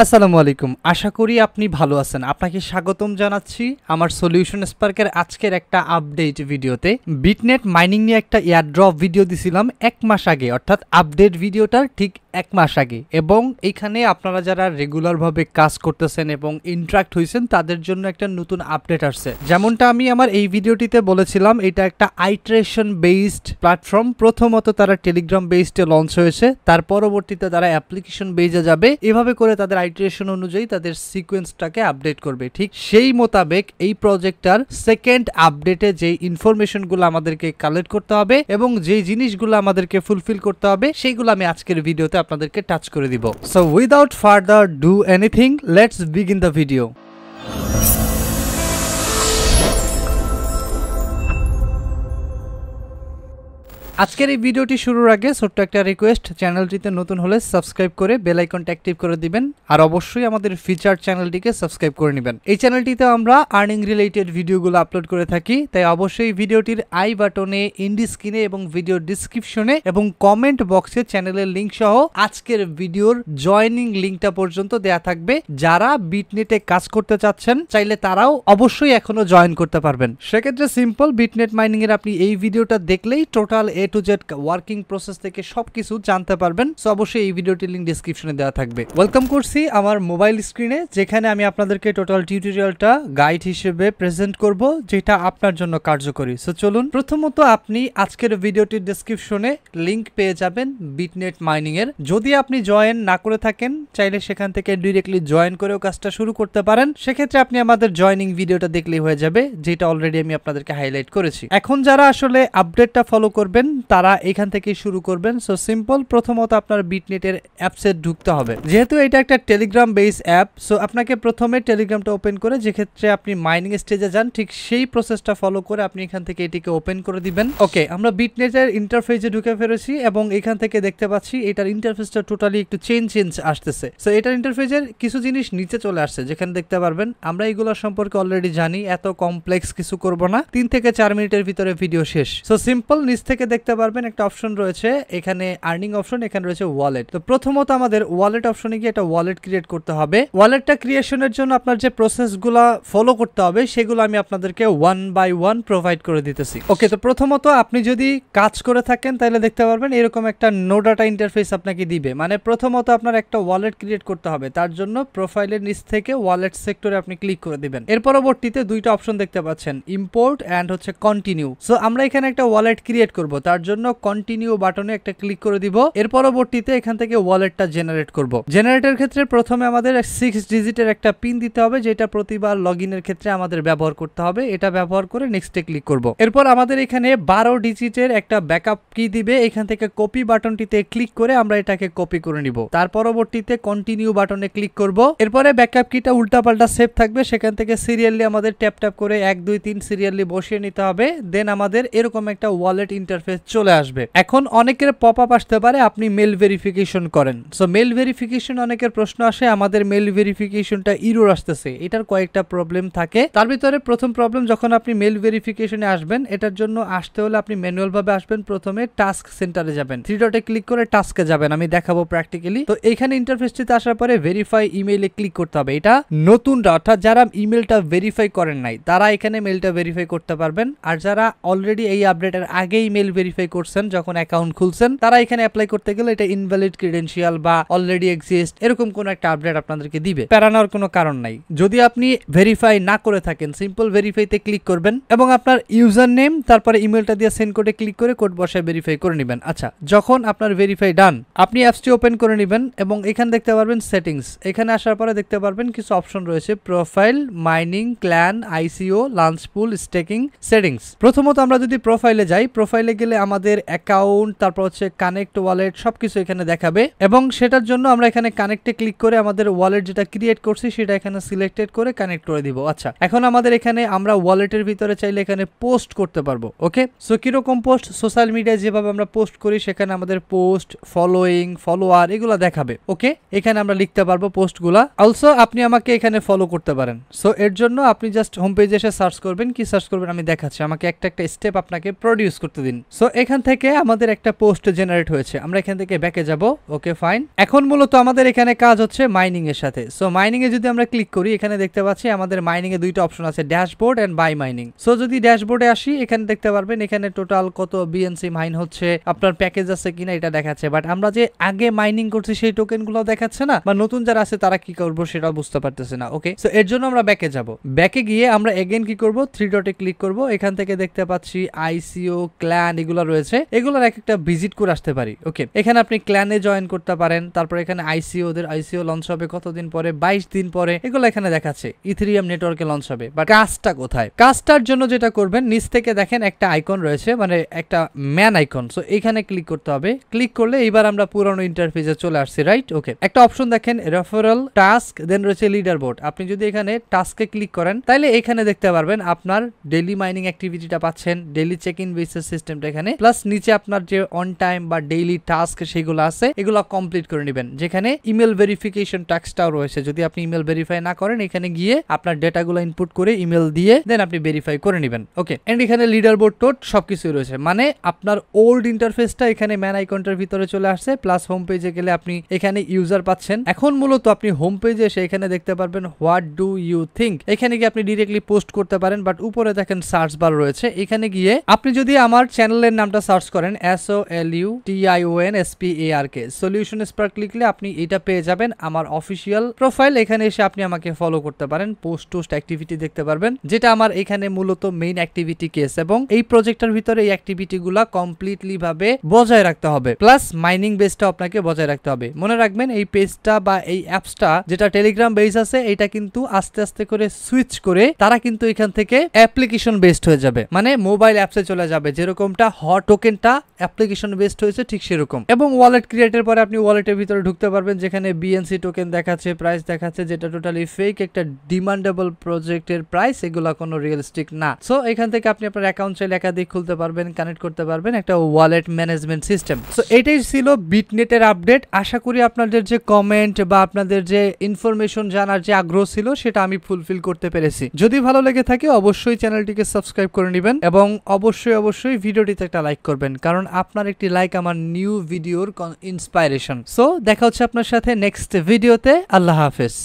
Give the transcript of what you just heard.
আসসালামু আলাইকুম, আশা করি আপনি ভালো আছেন। আপনাকে স্বাগতম জানাচ্ছি আমার সলিউশন স্পার্কের আজকের একটা আপডেট ভিডিওতে। বিটনেট মাইনিং নিয়ে একটা এয়ারড্রপ ভিডিও দিছিলাম 1 মাস আগে, অর্থাৎ আপডেট ভিডিওটার ঠিক 1 মাস আগে। এবং এইখানে আপনারা যারা রেগুলারভাবে কাজ করতেছেন এবং ইন্টারাক্ট হয়েছেন তাদের জন্য একটা নতুন আপডেট আসছে। যেমনটা আমি আমার এই ভিডিওটিতে বলেছিলাম, এটা একটা আইটারেশন বেসড প্ল্যাটফর্ম। প্রথমত তারা টেলিগ্রাম বেসডে লঞ্চ হয়েছে, তার পরবর্তীতে তারা অ্যাপ্লিকেশন বেসে যাবে। এভাবে করে তাদের আইটারেশন অনুযায়ী তাদের সিকোয়েন্সটাকে আপডেট করবে। ঠিক সেই মোতাবেক এই প্রজেক্টটার সেকেন্ড আপডেটে যে ইনফরমেশনগুলো আমাদেরকে কালেক্ট করতে হবে এবং যে জিনিসগুলো আমাদেরকে ফুলফিল করতে হবে সেইগুলো আমি আজকের ভিডিওতে আপনাদেরকে টাচ করে দিব। So without further do anything, let's begin the video. আজকের এই ভিডিওটি শুরুর আগে ছোট্ট একটা রিকোয়েস্ট, চ্যানেলটিতে নতুন হলে সাবস্ক্রাইব করে বেল আইকনটা অ্যাক্টিভ করে দিবেন, আর অবশ্যই আমাদের ফিচার চ্যানেলটিকে সাবস্ক্রাইব করে নেবেন। এই চ্যানেলটিতে আমরা আর্নিং রিলেটেড ভিডিওগুলো আপলোড করে থাকি, তাই অবশ্যই ভিডিওটির আই বাটনে, ইন্ডি স্ক্রিনে এবং ভিডিও ডিসক্রিপশনে এবং কমেন্ট বক্সে চ্যানেলের লিঙ্ক সহ আজকের ভিডিওর জয়নিং লিঙ্কটা পর্যন্ত দেয়া থাকবে। যারা বিটনেটে কাজ করতে চাচ্ছেন চাইলে তারাও অবশ্যই এখনো জয়েন করতে পারবেন। সেক্ষেত্রে সিম্পল, বিটনেট মাইনিং এর আপনি এই ভিডিওটা দেখলেই total to Z working process থেকে সবকিছু জানতে পারবেন। সো অবশ্যই এই ভিডিওটির লিংক ডেসক্রিপশনে দেওয়া থাকবে। ওয়েলকাম করছি আমার মোবাইল স্ক্রিনে, যেখানে আমি আপনাদেরকে টোটাল টিউটোরিয়ালটা গাইড হিসেবে প্রেজেন্ট করব, যেটা আপনার জন্য কার্যকরী। সো চলুন, প্রথমত আপনি আজকের ভিডিওটির ডেসক্রিপশনে লিংক পেয়ে যাবেন বিটনেট মাইনিং এর। যদি আপনি জয়েন না করে থাকেন চাইলে সেখান থেকে ডিরেক্টলি জয়েন করেও কাজটা শুরু করতে পারেন। সেক্ষেত্রে আপনি আমাদের জয়নিং ভিডিওটা দেখলেই হয়ে যাবে, যেটা অলরেডি আমি আপনাদেরকে হাইলাইট করেছি। এখন যারা আসলে আপডেটটা ফলো করবেন তারা এখান থেকে শুরু করবেন। সো সিম্পল, প্রথমত আপনার বিটনেটের অ্যাপসে ঢুকতে হবে। যেহেতু এটা একটা টেলিগ্রাম বেস অ্যাপ, সো আপনাকে প্রথমে টেলিগ্রামটা ওপেন করে, যে ক্ষেত্রে আপনি মাইনিং স্টেজে যান, ঠিক সেই প্রসেসটা ফলো করে আপনি এখান থেকে এটিকে ওপেন করে দিবেন। ওকে, আমরা বিটনেটের ইন্টারফেসে ঢুকে ফেলেছি এবং এখান থেকে দেখতে পাচ্ছি এটার ইন্টারফেসটা টোটালি একটু চেঞ্জ আসতেছে। সো এটার ইন্টারফেসের কিছু জিনিস নিচে চলে আসছে, যেখানে দেখতে পারবেন আমরা এইগুলো সম্পর্কে অলরেডি জানি, এত কমপ্লেক্স কিছু করব না, 3 থেকে 4 মিনিটের ভিতরে ভিডিও শেষ। সো সিম্পল, নিচ থেকে দেখতে পারবেন একটা অপশন রয়েছে, এখানে আর্নিং অপশন, এখানে রয়েছে ওয়ালেট। তো প্রথমত আমাদের ওয়ালেট অপশনে গিয়ে একটা ওয়ালেট ক্রিয়েট করতে হবে। ওয়ালেটটা ক্রিয়েশনের জন্য আপনার যে প্রসেসগুলো ফলো করতে হবে সেগুলো আমি আপনাদেরকে 1 বাই 1 প্রোভাইড করে দিতেছি। ওকে, তো প্রথমত আপনি যদি কাজ করে থাকেন তাহলে দেখতে পারবেন এরকম একটা নো ডাটা ইন্টারফেস আপনাকে দিবে। মানে প্রথমত আপনার একটা ওয়ালেট ক্রিয়েট করতে হবে, তার জন্য প্রোফাইলের নিচ থেকে ওয়ালেট সেক্টরে আপনি ক্লিক করে দিবেন। এর পরবর্তীতে দুইটা অপশন দেখতে পাচ্ছেন, ইম্পোর্ট এন্ড হচ্ছে কন্টিনিউ। সো আমরা এখানে একটা ওয়ালেট ক্রিয়েট করব, তার জন্য কন্টিনিউ বাটনে একটা ক্লিক করে দিব। এর পরবর্তীতে এখান থেকে ওয়ালেটটা জেনারেট করব। জেনারেটের ক্ষেত্রে প্রথমে আমাদের 6 ডিজিটের একটা পিন দিতে হবে, যেটা প্রতিবার লগইনের ক্ষেত্রে আমাদের ব্যবহার করতে হবে। এটা ব্যবহার করে নেক্সটে ক্লিক করব। এরপর আমাদের এখানে 12 ডিজিটের একটা ব্যাকআপ কি দিবে, এখান থেকে কপি বাটনটিতে ক্লিক করে আমরা এটাকে কপি করে নিব। তার পরবর্তীতে কন্টিনিউ বাটনে ক্লিক করব। এরপরে ব্যাকআপ কিটা উল্টাপাল্টা সেভ থাকবে, সেখান থেকে সিরিয়ালি আমাদের ট্যাপ ট্যাপ করে 1 2 3 সিরিয়ালি বসিয়ে নিতে হবে। দেন আমাদের এরকম একটা ওয়ালেট ইন্টারফেস চলে আসবে। এখন অনেকের পপ আপ আসতে পারে আপনি মেল ভেরিফিকেশন করেন। সো মেল ভেরিফিকেশন অনেকের প্রশ্ন আসে, আমাদের মেল ভেরিফিকেশনটা এরর আসতেছে। এটার কয়েকটা প্রবলেম থাকে, তার ভিতরে প্রথম প্রবলেম, যখন আপনি মেল ভেরিফিকেশনে আসবেন এটার জন্য আসতে হলে আপনি ম্যানুয়াল ভাবে আসবেন। প্রথমে টাস্ক সেন্টারে যাবেন, 3 ডটে ক্লিক করে টাস্কে যাবেন, আমি দেখাবো প্র্যাকটিক্যালি। তো এইখানে ইন্টারফেসটিতে আসার পরে ভেরিফাই ইমেইলে ক্লিক করতে হবে। এটা নতুনরা, অর্থাৎ যারা ইমেলটা ভেরিফাই করেন নাই তারা এখানে মেলটা ভেরিফাই করতে পারবেন। আর যারা অলরেডি এই আপডেটের আগেই মেল ভেরিফাই করছেন, যখন অ্যাকাউন্ট খুলছেন, তারা এখানে অ্যাপ্লাই করতে গেলে এটা ইনভ্যালিড ক্রেডেনশিয়াল বা অলরেডি এক্সিস্ট এরকম কোন একটা আপডেট আপনাদেরকে দিবে। প্যারানোর কোনো কারণ নাই। যদি আপনি ভেরিফাই না করে থাকেন, সিম্পল ভেরিফাইতে ক্লিক করবেন এবং আপনার ইউজার নেম তারপরে ইমেলটা দিয়ে সেন্ড কোডে ক্লিক করে কোড বসায় ভেরিফাই করে নেবেন। আচ্ছা, যখন আপনার ভেরিফাই ডান, আপনি অ্যাপসটি ওপেন করে নেবেন এবং এখানে দেখতে পারবেন সেটিংস। এখানে আসার পরে দেখতে পারবেন কিছু অপশন রয়েছে, প্রোফাইল, মাইনিং, ক্ল্যান, আইসিও, লাঞ্চ পুল, স্টেকিং, সেটিংস। প্রথমত আমরা যদি প্রোফাইলে যাই, প্রোফাইলে গেলে আমাদের অ্যাকাউন্ট, তারপর হচ্ছে কানেক্ট ওয়ালেট সবকিছু এখানে দেখাবে এবং সেটার জন্য আমরা এখানে কানেক্টে ক্লিক করে আমাদের ওয়ালেট যেটা ক্রিয়েট করছি সেটা এখানে সিলেক্টেড করে কানেক্ট করে দিব। আচ্ছা, এখন আমাদের এখানে আমরা ওয়ালেটের ভিতরে চাইলে এখানে পোস্ট করতে পারবো। ওকে, সো কিরকম পোস্ট, সোশ্যাল মিডিয়ায় যেভাবে আমরা পোস্ট করি সেখানে আমাদের পোস্ট, ফলোইং, ফলোয়ার এগুলো দেখাবে। ওকে, এখানে আমরা লিখতে পারবো পোস্টগুলা। অলসো আপনি আমাকে এখানে ফলো করতে পারেন। সো এর জন্য আপনি জাস্ট হোম পেজে এসে সার্চ করবেন। কি সার্চ করবেন আমি দেখাচ্ছি, আমাকে একটা স্টেপ আপনাকে প্রডিউস করতে দিন। সো সো এখান থেকে আমাদের একটা পোস্ট জেনারেট হয়েছে, আমরা এখান থেকে ব্যাকে যাব। ওকে ফাইন, এখন মূলত আমাদের এখানে কাজ হচ্ছে মাইনিং এর সাথে। সো মাইনিং এ যদি আমরা ক্লিক করি, এখানে দেখতে পাচ্ছি আমাদের মাইনিং এ দুইটা অপশন আছে, dashboard and by mining. So যদি ড্যাশবোর্ডে আসি, এখানে দেখতে পারবেন এখানে টোটাল কত বিএনসি মাইন হচ্ছে, আপনার প্যাকেজ আছে কিনা এটা দেখাচ্ছে। বাট আমরা যে আগে মাইনিং করছি সেই টোকেন গুলো দেখাচ্ছে না, বা নতুন যারা আছে তারা কি করবো সেটা বুঝতে পারতেছে না। ওকে, সো এর জন্য আমরা ব্যাকে যাব। ব্যাকে গিয়ে আমরা এগেন কি করব, 3 ডটে ক্লিক করব। এখান থেকে দেখতে পাচ্ছি আইসিও, ক্ল্যান এগুলো রয়েছে, এগুলোর এক একটা ভিজিট করে আসতে পারি। ওকে, এখানে আপনি ক্ল্যানে জয়েন করতে পারেন। তারপর এখানে আইসিও, ওদের আইসিও লঞ্চ হবে কতদিন পরে, 22 দিন পরে, এগুলো এখানে দেখাচ্ছে। ইথেরিয়াম নেটওয়ার্কে লঞ্চ হবে। বাট কাজটা কোথায়? কাজটার জন্য যেটা করবেন, নিচ থেকে দেখেন একটা আইকন রয়েছে, মানে একটা ম্যান আইকন। সো এখানে ক্লিক করতে হবে। ক্লিক করলে এবার আমরা পুরনো ইন্টারফেসে চলে আসছি, রাইট? ওকে, একটা অপশন দেখেন রেফারেল, টাস্ক, দেন রয়েছে লিডার বোর্ড। আপনি যদি এখানে টাস্কে ক্লিক করেন, তাহলে এখানে দেখতে পারবেন আপনার ডেইলি মাইনিং অ্যাক্টিভিটিটা পাচ্ছেন, ডেইলি চেক ইন বেসিস সিস্টেমটা এখানে, প্লাস নিচে আপনার যে অন টাইম বা ডেইলি টাস্ক সেগুলো আছে, এগুলো কমপ্লিট করে নেবেন। যেখানে ইমেল ভেরিফিকেশন টাস্কটাও রয়েছে, যদি আপনি ইমেল ভেরিফাই না করেন, এখানে গিয়ে আপনার ডেটাগুলো ইনপুট করে ইমেল দিয়ে দেন আপনি ভেরিফাই করে নেবেন। ওকে, এন্ড এখানে লিডার বোর্ড টোট সবকিছু রয়েছে, মানে আপনার ওল্ড ইন্টারফেসটা এখানে ম্যান আইকনটার ভিতরে চলে আসছে। প্লাস হোম পেজে গেলে আপনি এখানে ইউজার পাচ্ছেন। এখন মূলত আপনি হোম পেজে এসে এখানে দেখতে পারবেন হোয়াট ডু ইউ থিঙ্ক, এখানে গিয়ে আপনি ডিরেক্টলি পোস্ট করতে পারেন। বাট উপরে দেখেন সার্চ বার রয়েছে, এখানে গিয়ে আপনি যদি আমার চ্যানেলের নামটা সার্চ করেন SOLUTIONSPARK সলিউশন স্পার্ক লিখলে আপনি এটা পেয়ে যাবেন, আমার অফিসিয়াল প্রোফাইল। এখানে এসে আপনি আমাকে ফলো করতে পারেন, পোস্ট টোস্ট অ্যাক্টিভিটি দেখতে পারবেন, যেটা আমার এখানে মূলত মেইন অ্যাক্টিভিটি কেস। এবং এই প্রজেক্টের ভিতরে এই অ্যাক্টিভিটি গুলা কমপ্লিটলি ভাবে বজায় রাখতে হবে, প্লাস মাইনিং বেসটা আপনাকে বজায় রাখতে হবে। মনে রাখবেন এই পেজটা বা এই অ্যাপসটা যেটা টেলিগ্রাম বেস আছে, এটা কিন্তু আস্তে আস্তে করে সুইচ করে তারা কিন্তু এখান থেকে অ্যাপ্লিকেশন বেসড হয়ে যাবে, মানে মোবাইল অ্যাপসে চলে যাবে। যেরকমটা হট টোকেনটা অ্যাপ্লিকেশন বেসড হয়েছে ঠিক সেরকম। এবং ওয়ালেট ক্রিয়েটের পরে আপনি ওয়ালেটের ভিতরে ঢুকতে পারবেন, যেখানে বিএনসি টোকেন দেখাচ্ছে, প্রাইস দেখাচ্ছে, যেটা টোটালি ফেক, একটা ডিমান্ডেবল প্রজেক্টের প্রাইস, এগুলা কোনো রিয়েলিস্টিক না। সো এখান থেকে আপনি আপনার অ্যাকাউন্ট চাইলে একাধিক খুলতে পারবেন, কানেক্ট করতে পারবেন, একটা ওয়ালেট ম্যানেজমেন্ট সিস্টেম। সো এটাই ছিল বিটনেটের আপডেট। আশা করি আপনাদের যে কমেন্ট বা আপনাদের যে ইনফরমেশন জানার যে আগ্রহ ছিল সেটা আমি ফুলফিল করতে পেরেছি। যদি ভালো লেগে থাকে অবশ্যই চ্যানেলটিকে সাবস্ক্রাইব করে নেবেন, এবং অবশ্যই ভিডিওটিতে একটা লাইক করবেন, কারণ আপনার একটি লাইক আমার নিউ ভিডিওর ইন্সপাইরেশন। সো দেখা হচ্ছে আপনার সাথে নেক্সট ভিডিওতে। আল্লাহ হাফেজ।